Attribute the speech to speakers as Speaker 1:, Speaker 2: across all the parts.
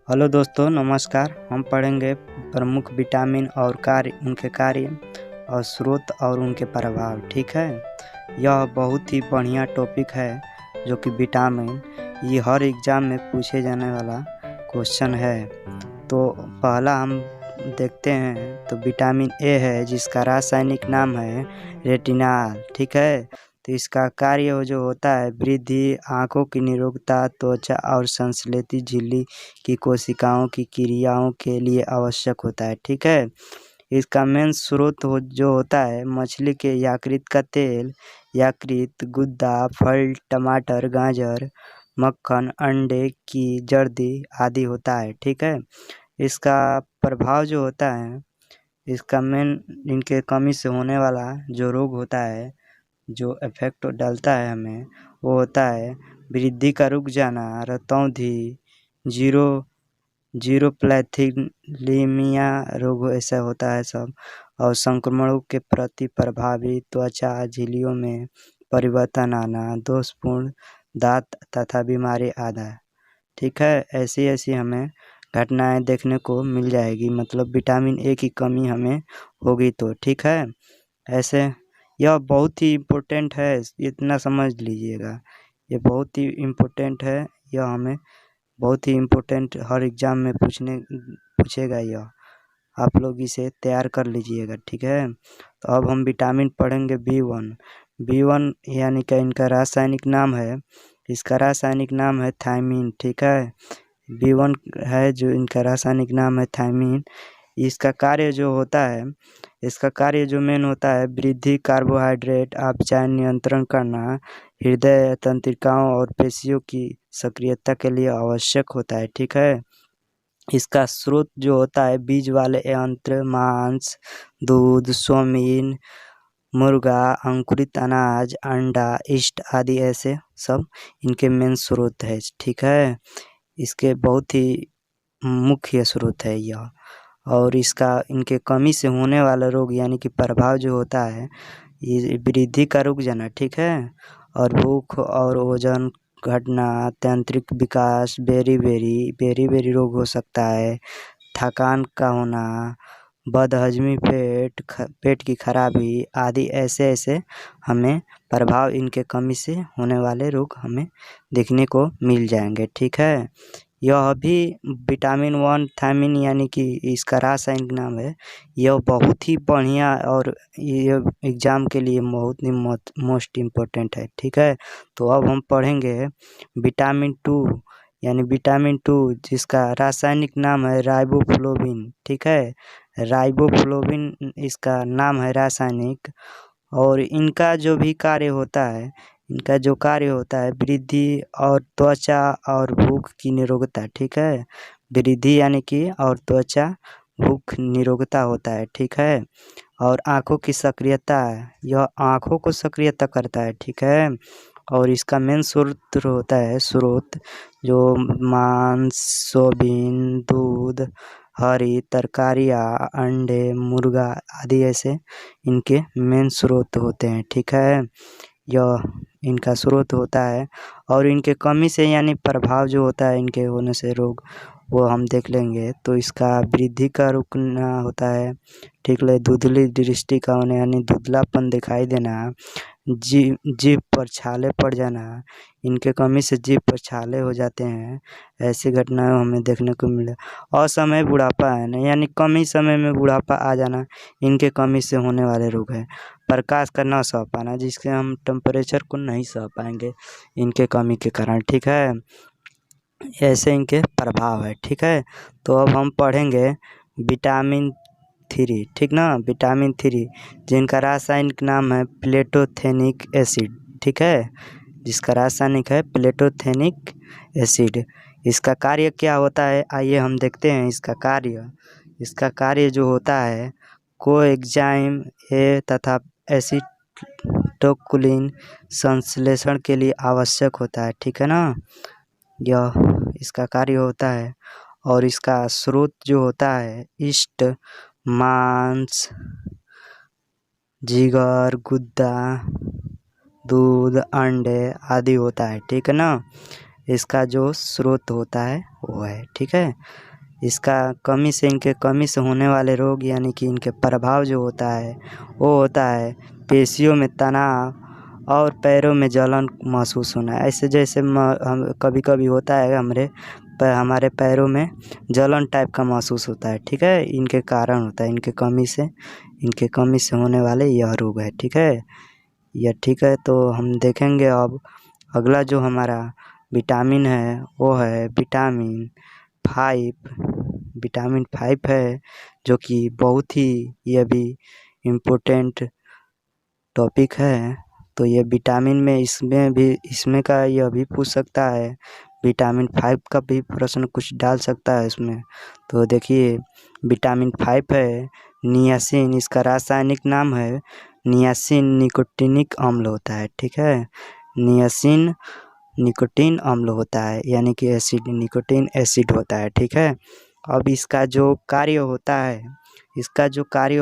Speaker 1: Hello दोस्तों, नमस्कार। हम पढ़ेंगे प्रमुख विटामिन और कार्य, उनके कार्य और स्रोत और उनके प्रभाव। ठीक है, यह बहुत ही बढ़िया टॉपिक है जो कि विटामिन, ये हर एग्ज़ाम में पूछे जाने वाला क्वेश्चन है। तो पहला हम देखते हैं, तो विटामिन ए है जिसका रासायनिक नाम है रेटिनाल। ठीक है, तो इसका कार्य जो होता है वृद्धि, आँखों की निरोगता, त्वचा और संश्लेषित झिल्ली की कोशिकाओं की क्रियाओं के लिए आवश्यक होता है। ठीक है, इसका मेन स्रोत जो होता है मछली के यकृत का तेल, यकृत, गुद्दा, फल, टमाटर, गाजर, मक्खन, अंडे की जर्दी आदि होता है। ठीक है, इसका प्रभाव जो होता है, इसका मेन इनके कमी से होने वाला जो रोग होता है, जो इफेक्ट डालता है हमें, वो होता है वृद्धि का रुक जाना, रतौंधी, जीरो जीरोप्लाथिलीमिया रोग ऐसा होता है सब, और संक्रमणों के प्रति प्रभावी, त्वचा झिल्लियों में परिवर्तन आना, दोषपूर्ण दांत तथा बीमारी आदि। ठीक है, ऐसी ऐसी हमें घटनाएं देखने को मिल जाएगी, मतलब विटामिन ए की कमी हमें होगी तो। ठीक है, ऐसे यह बहुत ही इम्पोर्टेंट है, इतना समझ लीजिएगा, ये बहुत ही इम्पोर्टेंट है। यह हमें बहुत ही इम्पोर्टेंट हर एग्ज़ाम में पूछेगा यह, आप लोग इसे तैयार कर लीजिएगा। ठीक है, तो अब हम विटामिन पढ़ेंगे बी वन यानी कि इनका रासायनिक नाम है, इसका रासायनिक नाम है थायमीन। ठीक है, बी है जो इनका रासायनिक नाम है थायमीन। इसका कार्य जो होता है, इसका कार्य जो मेन होता है वृद्धि, कार्बोहाइड्रेट अपचयन नियंत्रण करना, हृदय तंत्रिकाओं और पेशियों की सक्रियता के लिए आवश्यक होता है। ठीक है, इसका स्रोत जो होता है बीज वाले यंत्र, मांस, दूध, सोयाबीन, मुर्गा, अंकुरित अनाज, अंडा, यीस्ट आदि ऐसे सब इनके मेन स्रोत है। ठीक है, इसके बहुत ही मुख्य स्रोत है यह। और इसका इनके कमी से होने वाला रोग यानी कि प्रभाव जो होता है, ये वृद्धि का रुक जाना। ठीक है, और भूख और वजन घटना, तंत्रिक विकास, बेरी रोग हो सकता है, थकान का होना, बदहजमी, पेट की खराबी आदि ऐसे ऐसे हमें प्रभाव इनके कमी से होने वाले रोग हमें देखने को मिल जाएंगे। ठीक है, यह भी विटामिन वन थायमीन यानी कि इसका रासायनिक नाम है, यह बहुत ही बढ़िया और ये एग्ज़ाम के लिए बहुत ही मोस्ट इम्पोर्टेंट है। ठीक है, तो अब हम पढ़ेंगे विटामिन टू यानी विटामिन टू जिसका रासायनिक नाम है राइबोफ्लोविन। ठीक है, राइबोफ्लोविन इसका नाम है रासायनिक, और इनका जो भी कार्य होता है, इनका जो कार्य होता है वृद्धि और त्वचा और भूख की निरोगता। ठीक है, वृद्धि यानी कि और त्वचा भूख निरोगता होता है। ठीक है, और आँखों की सक्रियता, यह आँखों को सक्रियता करता है। ठीक है, और इसका मेन स्रोत जो मांस, सोयाबीन, दूध, हरी तरकारियाँ, अंडे, मुर्गा आदि ऐसे इनके मेन स्रोत होते हैं। ठीक है, यह इनका स्रोत होता है, और इनके कमी से यानी प्रभाव जो होता है इनके होने से रोग, वो हम देख लेंगे। तो इसका वृद्धि का रुकना होता है। ठीक है, धुंधली दृष्टि का होने यानी धुंधलापन दिखाई देना, जीभ पर छाले पड़ जाना, इनके कमी से जीभ पर छाले हो जाते हैं, ऐसी घटनाएं हमें देखने को मिले। असमय बुढ़ापा है ना, यानी कम ही समय में बुढ़ापा आ जाना, इनके कमी से होने वाले रोग हैं। प्रकाश का न सह पाना, जिससे हम टेम्परेचर को नहीं सह पाएंगे इनके कमी के कारण। ठीक है, ऐसे इनके प्रभाव है। ठीक है, तो अब हम पढ़ेंगे विटामिन थ्री। ठीक ना, विटामिन थ्री जिनका रासायनिक नाम है प्लेटोथेनिक एसिड। ठीक है, जिसका रासायनिक है प्लेटोथेनिक एसिड। इसका कार्य क्या होता है, आइए हम देखते हैं इसका कार्य। इसका कार्य जो होता है कोएंजाइम ए तथा एसिटोकुलिन संश्लेषण के लिए आवश्यक होता है। ठीक है ना, यह इसका कार्य होता है, और इसका स्रोत जो होता है यीस्ट, मांस, जिगर, गुद्दा, दूध, अंडे आदि होता है। ठीक है ना, इसका जो स्रोत होता है वो है। ठीक है, इसका इनके कमी से होने वाले रोग यानी कि इनके प्रभाव जो होता है वो होता है पेशियों में तनाव और पैरों में जलन महसूस होना। ऐसे जैसे हम कभी कभी होता है हमारे पैरों में जलन टाइप का महसूस होता है। ठीक है, इनके कारण होता है, इनके कमी से होने वाले यह रोग है। ठीक है, ठीक है। तो हम देखेंगे अब अगला जो हमारा विटामिन है वो है विटामिन 5। विटामिन 5 है जो कि बहुत ही यह भी इम्पोर्टेंट टॉपिक है। तो ये विटामिन में इसमें का यह भी पूछ सकता है, विटामिन 5 का भी प्रश्न कुछ डाल सकता है इसमें। तो देखिए विटामिन 5 है नियासिन, इसका रासायनिक नाम है नियासिन निकोटिनिक अम्ल होता है। ठीक है, नियासिन निकोटीन अम्ल होता है यानी कि एसिड, निकोटीन एसिड होता है। ठीक है, अब इसका जो कार्य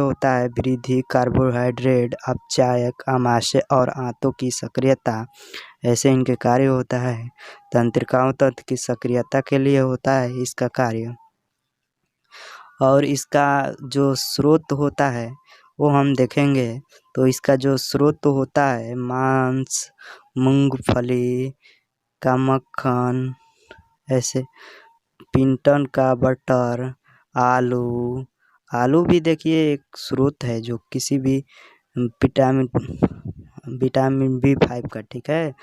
Speaker 1: होता है वृद्धि, कार्बोहाइड्रेट, अपचायक, आमाशय और आंतों की सक्रियता, ऐसे इनके कार्य होता है। तंत्रिकाओं तंत्र की सक्रियता के लिए होता है इसका कार्य। और इसका जो स्रोत होता है वो हम देखेंगे तो इसका जो स्रोत होता है मांस, मूंगफली का मक्खन, ऐसे पिंटन का बटर, आलू भी देखिए एक स्रोत है जो किसी भी विटामिन B5 का। ठीक है,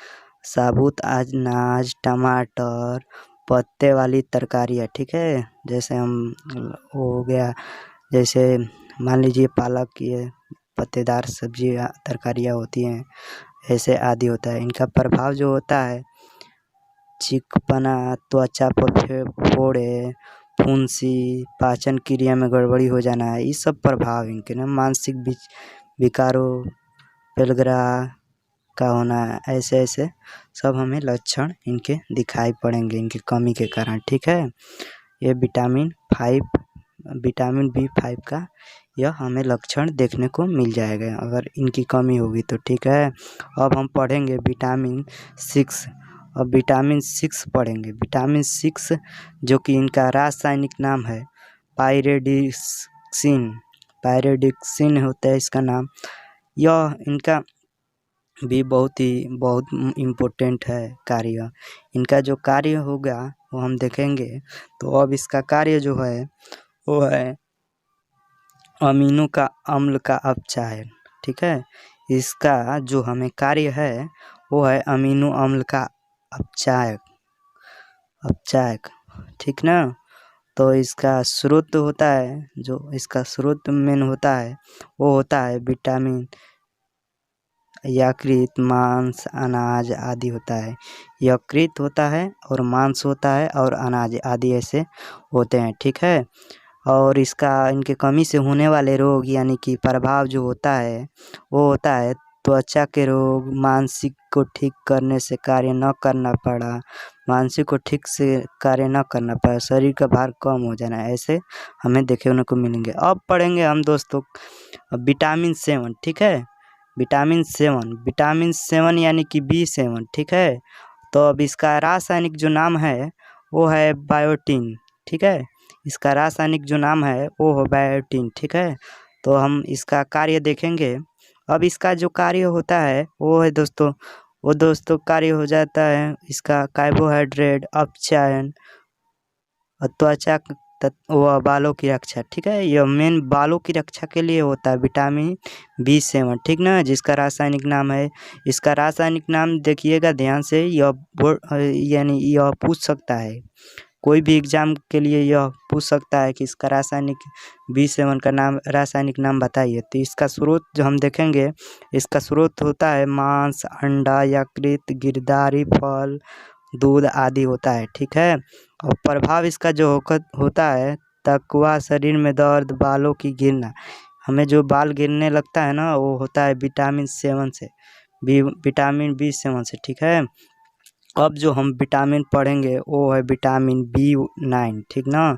Speaker 1: साबुत अनाज, टमाटर, पत्ते वाली तरकारियाँ। ठीक है, जैसे हो गया, जैसे मान लीजिए पालक की पत्तेदार सब्जियाँ तरकारियाँ होती हैं, ऐसे आदि होता है। इनका प्रभाव जो होता है चिकपना, त्वचा पर फोड़े, फुंसी, पाचन क्रिया में गड़बड़ी हो जाना है, ये सब प्रभाव इनके ना। मानसिक विकारों, पेलग्रा का होना, ऐसे सब हमें लक्षण इनके दिखाई पड़ेंगे इनकी कमी के कारण। ठीक है, ये विटामिन B5 का यह हमें लक्षण देखने को मिल जाएगा अगर इनकी कमी होगी तो। ठीक है, अब हम पढ़ेंगे विटामिन 6। अब विटामिन 6 पढ़ेंगे। विटामिन 6 जो कि इनका रासायनिक नाम है पायरिडिक्सिन होता है इसका नाम। यह इनका भी बहुत इम्पोर्टेंट है कार्य। इनका जो कार्य होगा वो हम देखेंगे। तो अब इसका कार्य जो है वो है अमीनो का अम्ल का अपचायन। ठीक है, इसका जो हमें कार्य है वो है अमीनो अम्ल का अपचायक। ठीक ना। तो इसका स्रोत होता है, जो इसका स्रोत मेन होता है वो होता है विटामिन यकृत, मांस, अनाज आदि होता है। यकृत होता है और मांस होता है और अनाज आदि ऐसे होते हैं। ठीक है, और इनके कमी से होने वाले रोग यानी कि प्रभाव जो होता है वो होता है त्वचा के रोग, मानसिक को ठीक करने से कार्य न करना पड़ा, मानसिक को ठीक से कार्य न करना पड़ा, शरीर का भार कम हो जाना, ऐसे हमें देखने को मिलेंगे। अब पढ़ेंगे हम दोस्तों विटामिन 7। ठीक है, विटामिन 7 यानी कि B7। ठीक है, तो अब इसका रासायनिक जो नाम है वो है बायोटीन। ठीक है, इसका रासायनिक जो नाम है वो है बायोटीन। ठीक है, तो हम इसका कार्य देखेंगे। अब इसका जो कार्य होता है वो है दोस्तों कार्य हो जाता है इसका कार्बोहाइड्रेट, अपचायन, त्वचा व बालों की रक्षा। ठीक है, यह मेन बालों की रक्षा के लिए होता है विटामिन B7। ठीक ना, जिसका रासायनिक नाम है, इसका रासायनिक नाम देखिएगा ध्यान से, यानी यह पूछ सकता है कोई भी एग्जाम के लिए, यह पूछ सकता है कि इसका B7 का रासायनिक नाम बताइए। तो इसका स्रोत जो हम देखेंगे, इसका स्रोत होता है मांस, अंडा, यकृत, गिरदारी, फल, दूध आदि होता है। ठीक है, और प्रभाव इसका जो होता है तकवा, शरीर में दर्द, बालों की गिरना, हमें जो बाल गिरने लगता है ना वो होता है विटामिन B7 से। ठीक है, अब जो हम विटामिन पढ़ेंगे वो है विटामिन B9। ठीक ना,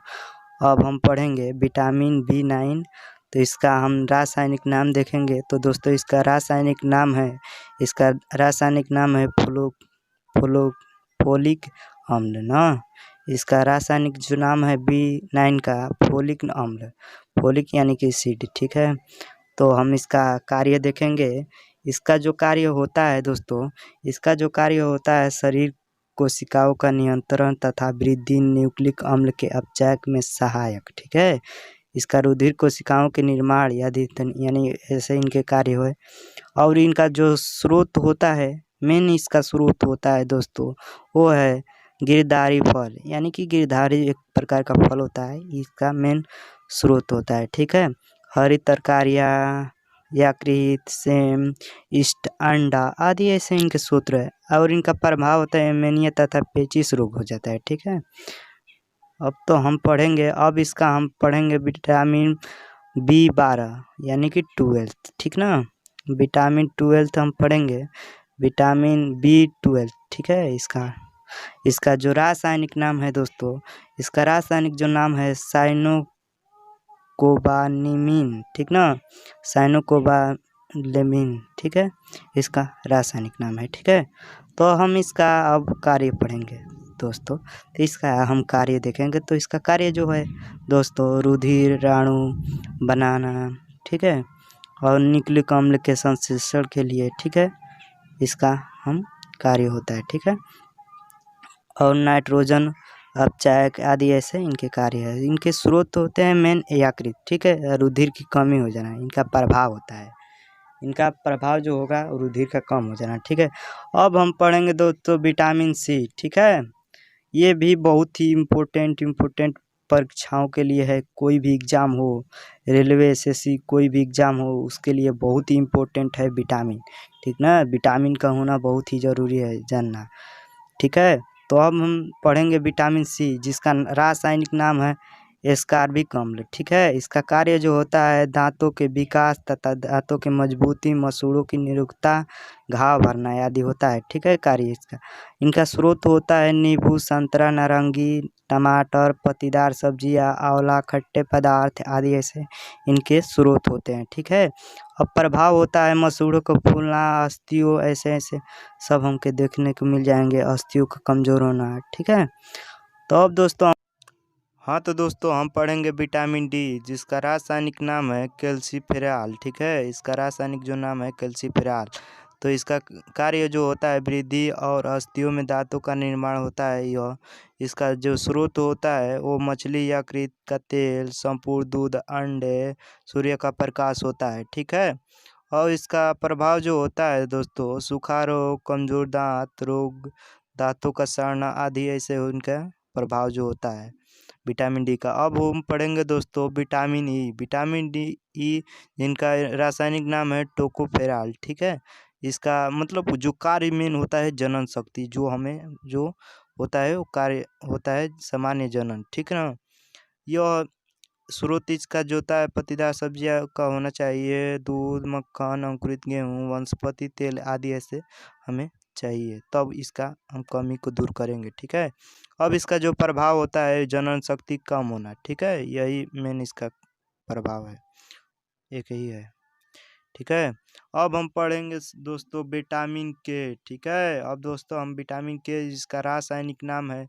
Speaker 1: अब हम पढ़ेंगे विटामिन B9। तो इसका हम रासायनिक नाम देखेंगे। तो दोस्तों इसका रासायनिक नाम है फोलिक अम्ल ना। इसका रासायनिक जो नाम है B9 का फोलिक अम्ल, फोलिक यानी कि एसिड। ठीक है, तो हम इसका कार्य देखेंगे। इसका जो कार्य होता है दोस्तों, इसका जो कार्य होता है शरीर कोशिकाओं का नियंत्रण तथा वृद्धि, न्यूक्लिक अम्ल के अपचय में सहायक। ठीक है, इसका रुधिर कोशिकाओं के निर्माण यानी ऐसे इनके कार्य हुए। और इनका जो स्रोत होता है, मेन इसका स्रोत होता है दोस्तों, वो है गिरधारी फल, यानी कि गिरधारी एक प्रकार का फल होता है, इसका मेन स्रोत होता है। ठीक है, हरी तरकारियाँ, यकृत, सेम, इष्ट, अंडा आदि ऐसे इनके सूत्र है। और इनका प्रभाव होता है एनीमिया तथा पेचिश रोग हो जाता है। ठीक है, अब तो हम पढ़ेंगे, अब इसका हम पढ़ेंगे विटामिन B12 यानी कि 12। ठीक ना, विटामिन 12 हम पढ़ेंगे, विटामिन B12। ठीक है, इसका जो रासायनिक नाम है दोस्तों, इसका रासायनिक जो नाम है साइनोकोबालामिन। ठीक ना, साइनोकोबालामिन। ठीक है, इसका रासायनिक नाम है। ठीक है, तो हम इसका अब कार्य पढ़ेंगे दोस्तों। तो इसका हम कार्य देखेंगे, तो इसका कार्य जो है दोस्तों, रुधिर राणु बनाना। ठीक है, और न्यूक्लिक अम्ल के संश्लेषण के लिए, ठीक है, इसका हम कार्य होता है। ठीक है, और नाइट्रोजन अपचय आदि ऐसे इनके कार्य है। इनके स्रोत होते हैं मेन यकृत। ठीक है, रुधिर की कमी हो जाना इनका प्रभाव होता है। इनका प्रभाव जो होगा रुधिर का कम हो जाना। ठीक है, अब हम पढ़ेंगे दोस्तों विटामिन C। ठीक है, ये भी बहुत ही इम्पोर्टेंट परीक्षाओं के लिए है। कोई भी एग्ज़ाम हो, रेलवे SSC कोई भी एग्ज़ाम हो, उसके लिए बहुत ही इम्पोर्टेंट है विटामिन। ठीक ना, विटामिन का होना बहुत ही ज़रूरी है जानना। ठीक है, तो अब हम पढ़ेंगे विटामिन C, जिसका रासायनिक नाम है एस्कॉर्बिक अम्ल। ठीक है, इसका कार्य जो होता है दांतों के विकास तथा दांतों की मजबूती, मसूड़ों की निरुक्ता, घाव भरना आदि होता है। ठीक है, कार्य इसका। इनका स्रोत होता है नींबू, संतरा, नारंगी, टमाटर, पत्तीदार सब्जियां, आंवला, खट्टे पदार्थ आदि ऐसे इनके स्रोत होते हैं। ठीक है, अब प्रभाव होता है मसूड़ों को फूलना, अस्थियों ऐसे सब हमके देखने को मिल जाएंगे, अस्थियों का कमज़ोर होना। ठीक है, तो अब दोस्तों तो दोस्तों हम पढ़ेंगे विटामिन D, जिसका रासायनिक नाम है कैल्सीफेरॉल। ठीक है, इसका रासायनिक जो नाम है कैल्सीफेरॉल। तो इसका कार्य जो होता है वृद्धि और अस्थियों में दांतों का निर्माण होता है। यह इसका जो स्रोत होता है वो मछली, यकृत का तेल, संपूर्ण दूध, अंडे, सूर्य का प्रकाश होता है। ठीक है, और इसका प्रभाव जो होता है दोस्तों, सूखा रोग, कमजोर दांत रोग, दांतों का सड़ना आदि ऐसे उनका प्रभाव जो होता है विटामिन D का। अब हम पढ़ेंगे दोस्तों विटामिन E। विटामिन E जिनका रासायनिक नाम है टोकोफेरॉल। ठीक है, इसका मतलब जो कार्य मेन होता है जनन शक्ति, जो हमें जो होता है वो कार्य होता है सामान्य जनन। ठीक है ना, यह स्रोत इसका जो होता है पत्तीदार सब्जियां का होना चाहिए, दूध, मक्खन, अंकुरित गेहूँ, वनस्पति तेल आदि ऐसे हमें चाहिए, तब इसका हम कमी को दूर करेंगे। ठीक है, अब इसका जो प्रभाव होता है जनन शक्ति कम होना। ठीक है, यही मेन इसका प्रभाव है, एक ही है। ठीक है, अब हम पढ़ेंगे दोस्तों विटामिन K। ठीक है, अब दोस्तों हम विटामिन K, जिसका रासायनिक नाम है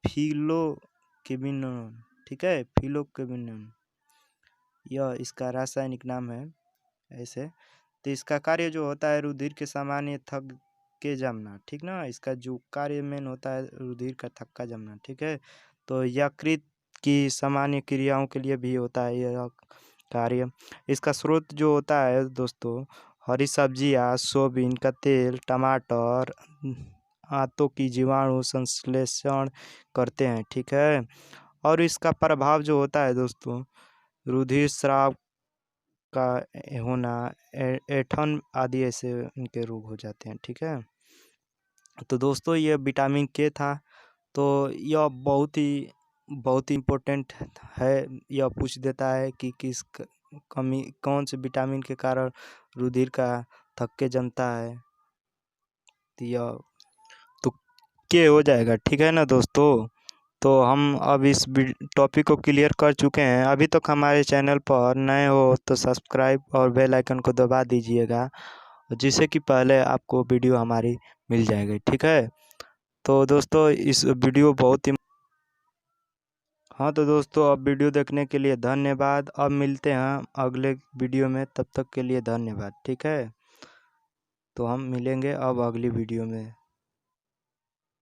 Speaker 1: फिलोकेबिनोन। ठीक है, फिलोकेबिनोन, यह इसका रासायनिक नाम है ऐसे। तो इसका कार्य जो होता है रुधिर के सामान्य थक के जमना। ठीक ना, इसका जो कार्य मेन होता है रुधिर का थक्का जमना। ठीक है, तो यकृत की सामान्य क्रियाओं के लिए भी होता है यह कार्य। इसका स्रोत जो होता है दोस्तों, हरी सब्जियां, सोयाबीन का तेल, टमाटर, आंतों की जीवाणु संश्लेषण करते हैं। ठीक है, और इसका प्रभाव जो होता है दोस्तों, रुधिर स्राव का होना, ऐंठन आदि ऐसे इनके रोग हो जाते हैं। ठीक है, तो दोस्तों ये विटामिन K था। तो यह बहुत ही इम्पोर्टेंट है। यह पूछ देता है कि किस कमी, कौन से विटामिन के कारण रुधिर का थक्के जमता है, तो यह तो K हो जाएगा। ठीक है ना दोस्तों, तो हम अब इस टॉपिक को क्लियर कर चुके हैं। अभी तक हमारे चैनल पर नए हो तो सब्सक्राइब और बेल आइकन को दबा दीजिएगा, जिससे कि पहले आपको वीडियो हमारी मिल जाएगी। ठीक है, तो दोस्तों इस वीडियो बहुत ही हाँ तो दोस्तों अब वीडियो देखने के लिए धन्यवाद। अब मिलते हैं अगले वीडियो में, तब तक के लिए धन्यवाद। ठीक है, तो हम मिलेंगे अब अगली वीडियो में।